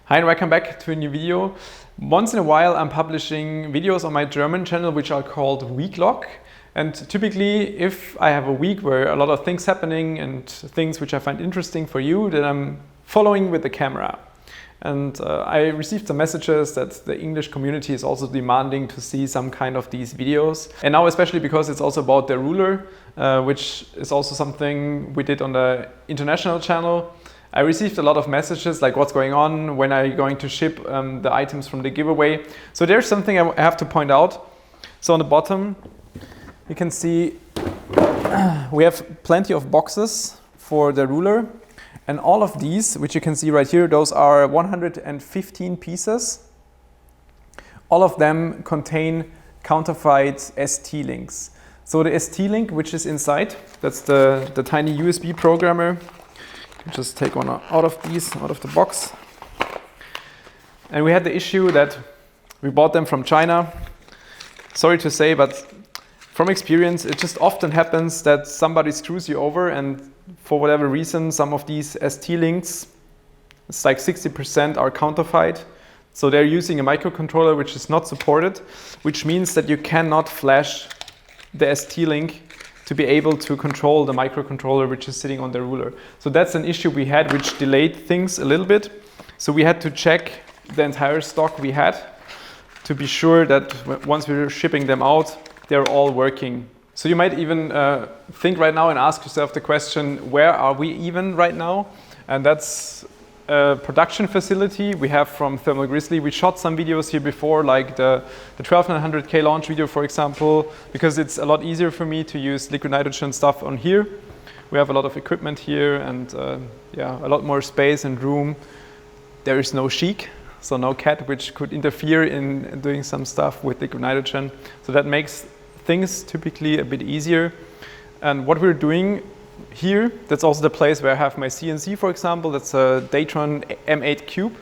Hi and welcome back to a new video. Once in a while I'm publishing videos on my German channel which are called Weeklog. And typically if I have a week where a lot of things happening and things which I find interesting for you, then I'm following with the camera. And I received some messages that the English community is also demanding to see some kind of these videos. And now especially because it's also about DERULER, which is also something we did on the international channel. I received a lot of messages like what's going on, when are you going to ship the items from the giveaway. So there's something I have to point out. So on the bottom you can see we have plenty of boxes for the DERULER, and all of these, which you can see right here, those are 115 pieces. All of them contain counterfeit ST links. So the ST link which is inside, that's the tiny USB programmer. Just take one out of the box. And we had the issue that we bought them from China. Sorry to say, but from experience, it just often happens that somebody screws you over, and for whatever reason, some of these ST links, it's like 60% are counterfeit. So they're using a microcontroller which is not supported, which means that you cannot flash the ST link to be able to control the microcontroller which is sitting on the DERULER. So that's an issue we had which delayed things a little bit. So we had to check the entire stock we had to be sure that once we were shipping them out, they're all working. So you might even think right now and ask yourself the question, where are we even right now? And that's a production facility we have from Thermal Grizzly. We shot some videos here before, like the 12900K launch video, for example, because it's a lot easier for me to use liquid nitrogen stuff on here. We have a lot of equipment here and yeah, a lot more space and room. There is no Sheik, so no cat which could interfere in doing some stuff with liquid nitrogen. So that makes things typically a bit easier. And what we're doing here, that's also the place where I have my CNC, for example. That's a Datron M8 Cube.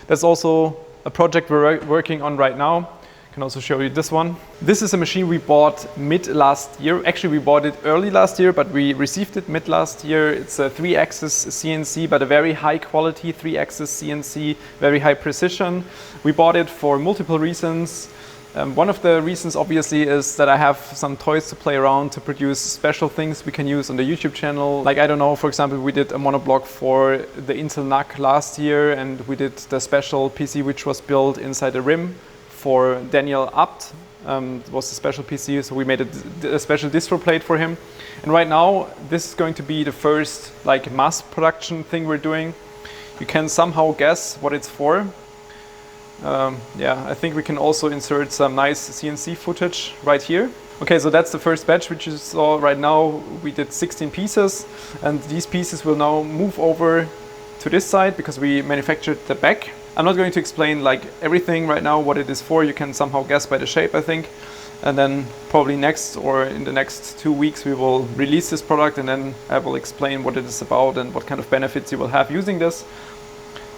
That's also a project we're working on right now. I can also show you this one. This is a machine we bought mid last year. Actually, we bought it early last year, but we received it mid last year. It's a 3-axis CNC, but a very high quality 3-axis CNC, very high precision. We bought it for multiple reasons. One of the reasons obviously is that I have some toys to play around to produce special things we can use on the YouTube channel. Like, I don't know, for example, we did a monoblock for the Intel NUC last year, and we did the special PC which was built inside the rim for Daniel Abt. It was a special PC, so we made a special distro plate for him. And right now, this is going to be the first like mass production thing we're doing. You can somehow guess what it's for. Yeah, I think we can also insert some nice CNC footage right here. Okay, so that's the first batch which you saw right now. We did 16 pieces, and these pieces will now move over to this side because we manufactured the back. I'm not going to explain like everything right now what it is for. You can somehow guess by the shape, I think. And then probably next or in the next 2 weeks we will release this product, and then I will explain what it is about and what kind of benefits you will have using this.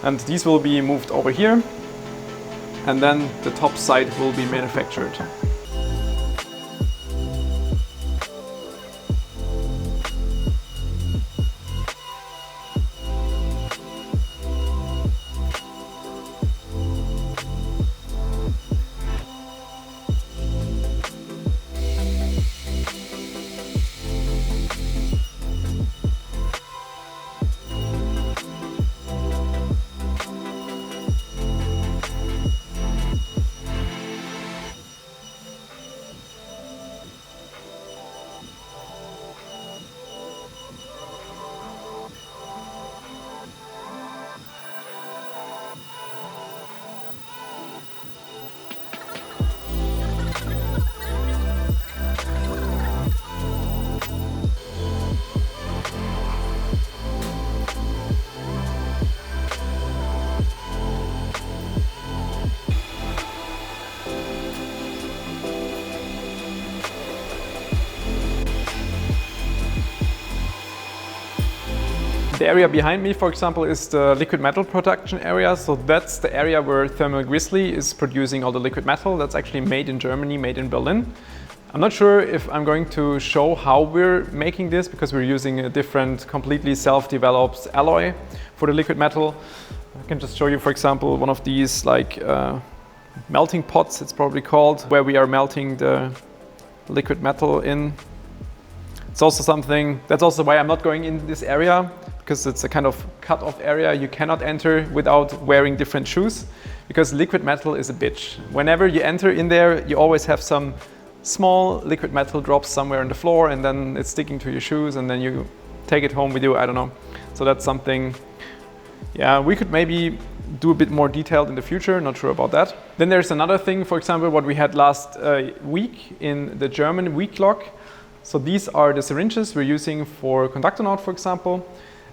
And these will be moved over here. And then the top side will be manufactured. The area behind me, for example, is the liquid metal production area. So that's the area where Thermal Grizzly is producing all the liquid metal. That's actually made in Germany, made in Berlin. I'm not sure if I'm going to show how we're making this because we're using a different, completely self-developed alloy for the liquid metal. I can just show you, for example, one of these like melting pots, it's probably called, where we are melting the liquid metal in. It's also something, that's also why I'm not going in this area, because it's a kind of cut-off area. You cannot enter without wearing different shoes, because liquid metal is a bitch. Whenever you enter in there, you always have some small liquid metal drops somewhere on the floor, and then it's sticking to your shoes, and then you take it home with you, I don't know. So that's something, yeah, we could maybe do a bit more detailed in the future, not sure about that. Then there's another thing, for example, what we had last week in the German week log. So these are the syringes we're using for conductor knot, for example.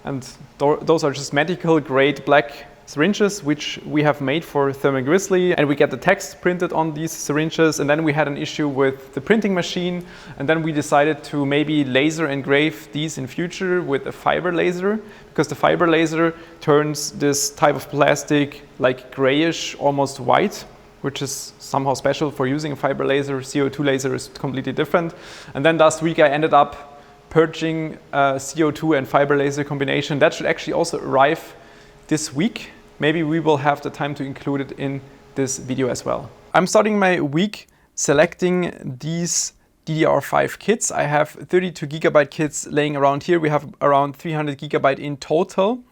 And those are just medical grade black syringes, which we have made for Thermal Grizzly. And we get the text printed on these syringes. And then we had an issue with the printing machine. And then we decided to maybe laser engrave these in future with a fiber laser, because the fiber laser turns this type of plastic like grayish, almost white, which is somehow special for using a fiber laser. CO2 laser is completely different. And then last week I ended up purging CO2 and fiber laser combination. That should actually also arrive this week. Maybe we will have the time to include it in this video as well. I'm starting my week selecting these DDR5 kits. I have 32 gigabyte kits laying around here. We have around 300 gigabyte in total.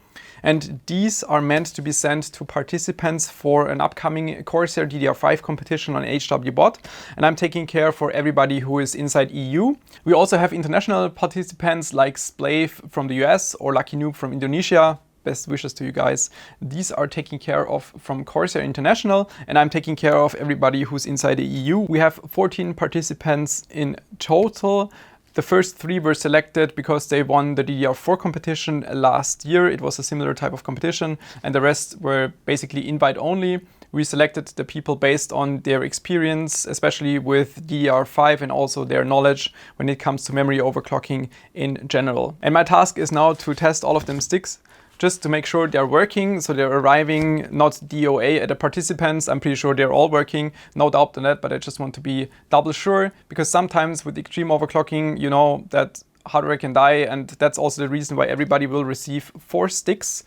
And these are meant to be sent to participants for an upcoming Corsair DDR5 competition on HWBot. And I'm taking care for everybody who is inside EU. We also have international participants like Splave from the US or Lucky Noob from Indonesia. Best wishes to you guys. These are taken care of from Corsair International, and I'm taking care of everybody who's inside the EU. We have 14 participants in total. The first 3 were selected because they won the DDR4 competition last year. It was a similar type of competition, and the rest were basically invite only. We selected the people based on their experience, especially with DDR5, and also their knowledge when it comes to memory overclocking in general. And my task is now to test all of them sticks, just to make sure they're working, so they're arriving not DOA at the participants. I'm pretty sure they're all working, no doubt on that, but I just want to be double sure, because sometimes with extreme overclocking, you know that hardware can die, and that's also the reason why everybody will receive 4 sticks.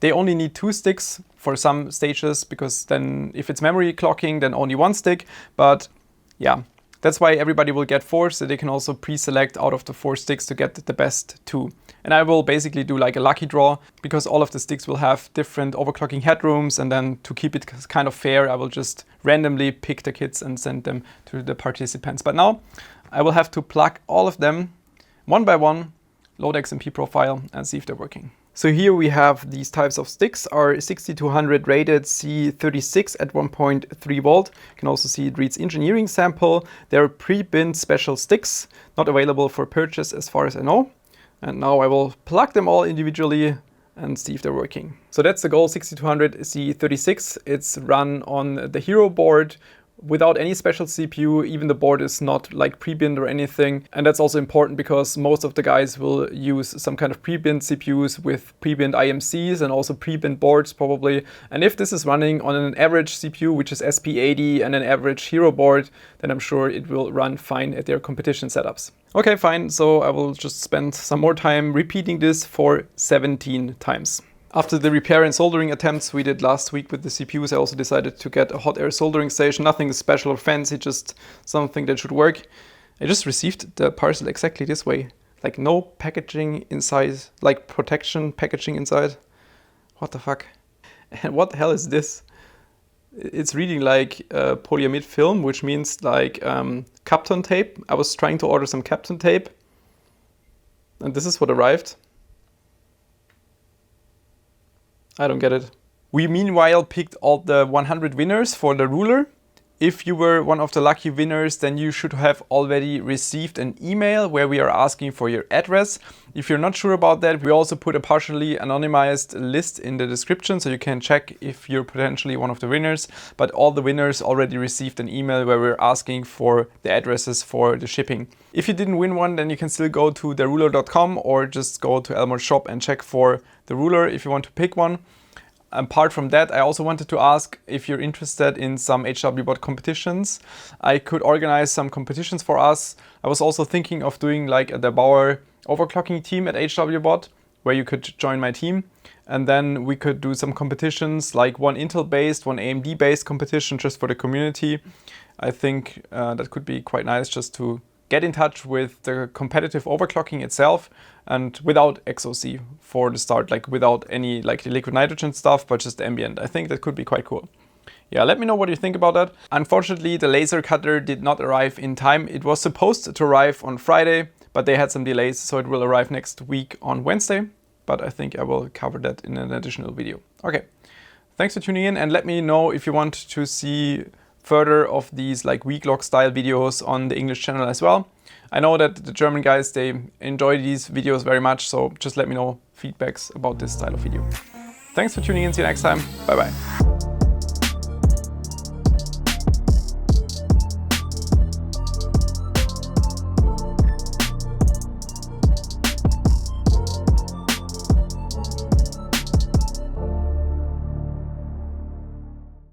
They only need 2 sticks for some stages, because then if it's memory clocking, then only 1 stick, but yeah. That's why everybody will get 4, so they can also pre-select out of the 4 sticks to get the best 2. And I will basically do like a lucky draw, because all of the sticks will have different overclocking headrooms, and then to keep it kind of fair, I will just randomly pick the kits and send them to the participants. But now I will have to plug all of them one by one, load XMP profile, and see if they're working. So here we have these types of sticks, are 6200 rated C36 at 1.3 volt. You can also see it reads engineering sample. They're pre-binned special sticks, not available for purchase as far as I know. And now I will plug them all individually and see if they're working. So that's the goal, 6200 C36. It's run on the Hero board without any special CPU. Even the board is not like pre-binned or anything. And that's also important because most of the guys will use some kind of pre-binned CPUs with pre-binned IMCs and also pre-binned boards probably. And if this is running on an average CPU, which is SP80 and an average Hero board, then I'm sure it will run fine at their competition setups. Okay, fine. So I will just spend some more time repeating this for 17 times. After the repair and soldering attempts we did last week with the CPUs, I also decided to get a hot air soldering station. Nothing special or fancy, just something that should work. I just received the parcel exactly this way. Like no packaging inside, like protection packaging inside. What the fuck? And what the hell is this? It's reading like polyamide film, which means like Kapton tape. I was trying to order some Kapton tape, and this is what arrived. I don't get it. We meanwhile picked all the 100 winners for the ruler. If you were one of the lucky winners, then you should have already received an email where we are asking for your address. If you're not sure about that, we also put a partially anonymized list in the description, so you can check if you're potentially one of the winners. But all the winners already received an email where we're asking for the addresses for the shipping. If you didn't win one, then you can still go to DERULER.com or just go to Elmo's shop and check for the ruler if you want to pick one. Apart from that, I also wanted to ask if you're interested in some HWBot competitions. I could organize some competitions for us. I was also thinking of doing like the Bauer overclocking team at HWBot, where you could join my team. And then we could do some competitions, like one Intel-based, one AMD-based competition just for the community. I think that could be quite nice just to get in touch with the competitive overclocking itself and without XOC for the start, like without any like the liquid nitrogen stuff, but just ambient. I think that could be quite cool. Yeah, let me know what you think about that. Unfortunately, the laser cutter did not arrive in time. It was supposed to arrive on Friday, but they had some delays, so it will arrive next week on Wednesday. But I think I will cover that in an additional video. Okay, thanks for tuning in, and let me know if you want to see further of these like week-log style videos on the English channel as well. I know that the German guys, they enjoy these videos very much, so just let me know feedbacks about this style of video. Thanks for tuning in, see you next time, bye bye.